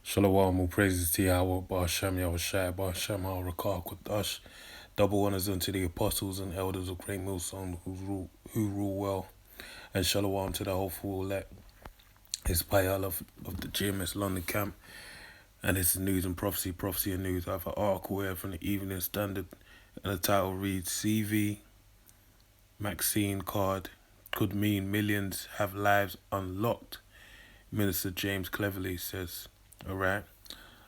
Shalom, all praises to Yahweh, Ba'ashem, Yahushai, Ba'ashem, Al-Rakah, Qadash. Double honors unto the apostles and elders of Great Millstone who rule well. And shalom to the hopeful elect. It's Payal of the GMS London camp. And this is News and Prophecy, Prophecy and News. I have an article here from the Evening Standard. And the title reads, CV, Maxine card could mean millions have lives unlocked. Minister James Cleverly says, alright.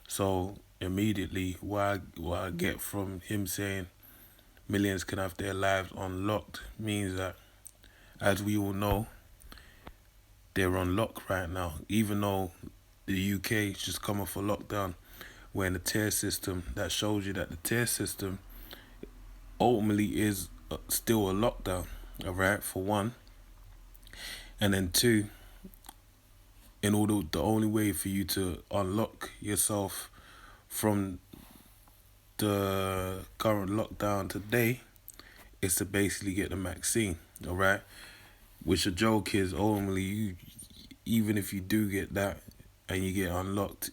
So immediately, what I get from him saying millions can have their lives unlocked means that, as we all know, they're on lock right now. Even though the UK is just coming for lockdown, we're in the tier system. That shows you that the tier system ultimately is still a lockdown, alright, for one. And then two, the only way for you to unlock yourself from the current lockdown today is to basically get the maxine, alright? Which a joke is only even if you do get that and you get unlocked,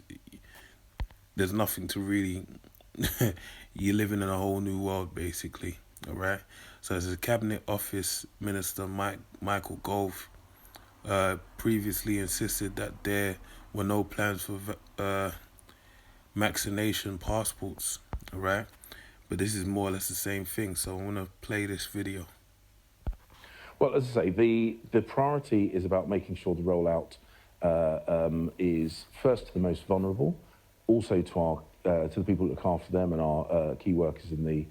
there's nothing to really you're living in a whole new world basically, alright? So as a cabinet office minister, Michael Gove previously insisted that there were no plans for vaccination passports, alright? But this is more or less the same thing, so I want to play this video. Well, as I say, the priority is about making sure the rollout is first to the most vulnerable, also to the people that look after them and our key workers in the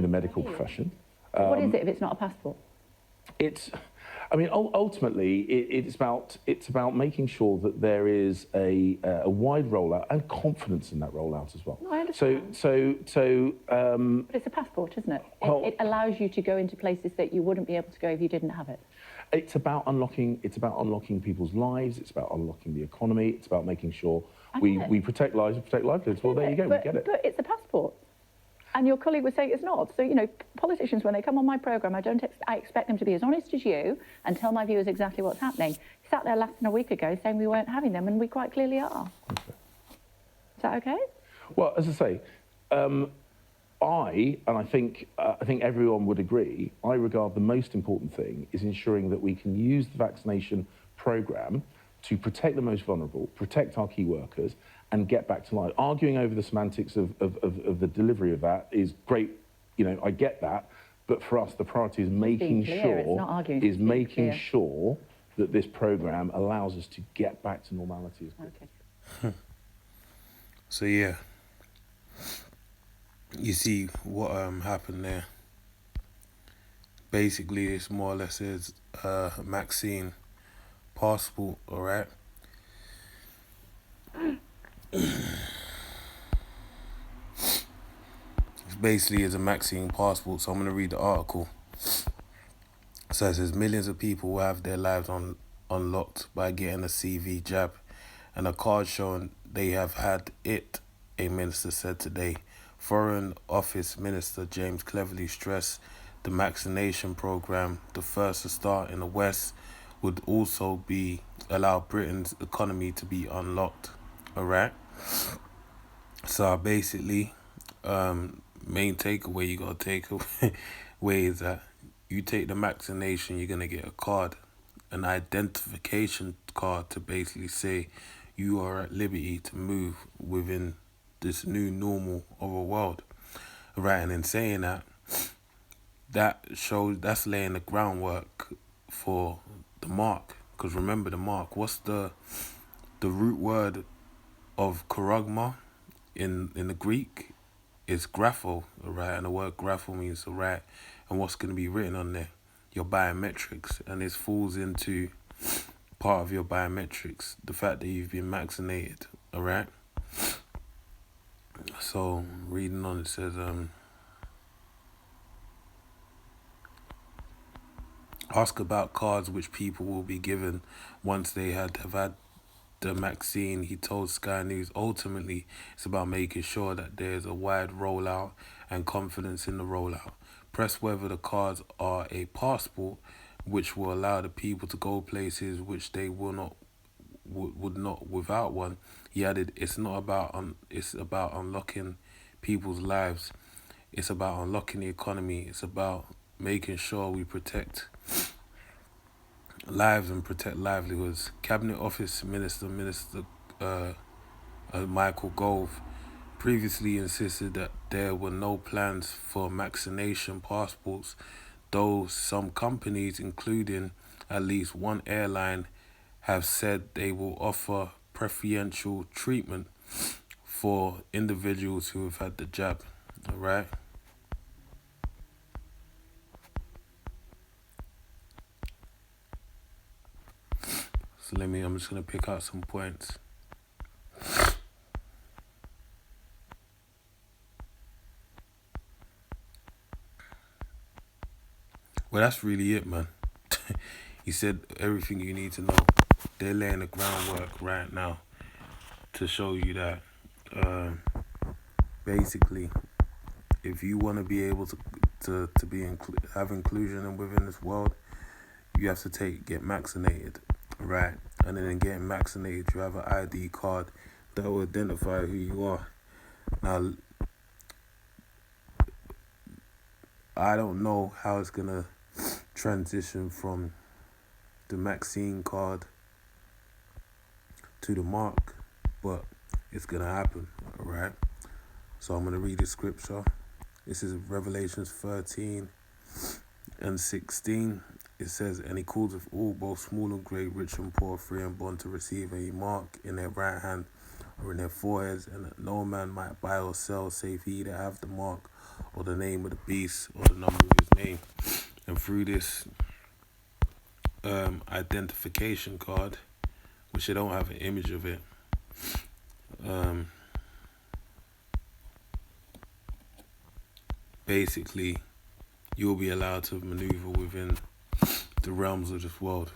medical profession. What is it if it's not a passport? Ultimately, it's about making sure that there is a wide rollout and confidence in that rollout as well. No, I understand. But it's a passport, isn't it? It allows you to go into places that you wouldn't be able to go if you didn't have it. It's about unlocking people's lives. It's about unlocking the economy. It's about making sure we protect lives and protect livelihoods. Well, there you go. We get it. But it's a passport. And your colleague was saying it's not. So, you know, politicians, when they come on my programme, I expect them to be as honest as you and tell my viewers exactly what's happening. He sat there less than a week ago saying we weren't having them, and we quite clearly are. Okay. Is that okay? Well, as I say, I think everyone would agree, I regard the most important thing is ensuring that we can use the vaccination programme to protect the most vulnerable, protect our key workers, and get back to life. Arguing over the semantics of the delivery of that is great, you know, I get that, but for us the priority is making sure that this programme allows us to get back to normality as quickly. Okay. So yeah, you see what happened there. Basically, it's more or less is Maxine passport, alright? It basically is a Maxine passport, so I'm going to read the article. So it says millions of people will have their lives unlocked by getting a CV jab and a card showing they have had it, a minister said today. Foreign Office Minister James Cleverly stressed the vaccination program, the first to start in the West, would also allow Britain's economy to be unlocked. Alright? So basically, main takeaway you gotta take away is that you take the vaccination, you're gonna get a card, an identification card to basically say you are at liberty to move within this new normal of a world. Right, and in saying that, that's laying the groundwork for the mark. Because remember the mark, what's the root word of charagma in the Greek? Is grapho, right? And the word grapho means to write. And what's going to be written on there? Your biometrics. And this falls into part of your biometrics, the fact that you've been vaccinated, alright? So, reading on, it says, ask about cards which people will be given once they have had the vaccine. He told Sky News, ultimately, it's about making sure that there's a wide rollout and confidence in the rollout. Press whether the cards are a passport which will allow the people to go places which they would not without one. he added, it's about unlocking people's lives. It's about unlocking the economy. It's about making sure we protect lives and protect livelihoods. Cabinet Office Minister Michael Gove previously insisted that there were no plans for vaccination passports, though some companies, including at least one airline, have said they will offer preferential treatment for individuals who have had the jab. All right. So I'm just gonna pick out some points. Well, that's really it, man. He said everything you need to know. They're laying the groundwork right now to show you that basically, if you want to be able to be have inclusion within this world, you have to get vaccinated, right? And then in getting vaccinated, you have an ID card that will identify who you are. Now, I don't know how it's gonna transition from the maxine card to the mark, but it's gonna happen, all right? So I'm gonna read the scripture. This is Revelations 13 and 16. It says, and he calls of all, both small and great, rich and poor, free and bond, to receive a mark in their right hand or in their foreheads, and that no man might buy or sell save he that have the mark or the name of the beast or the number of his name. And through this identification card, which I don't have an image of it, basically you'll be allowed to maneuver within the realms of this world.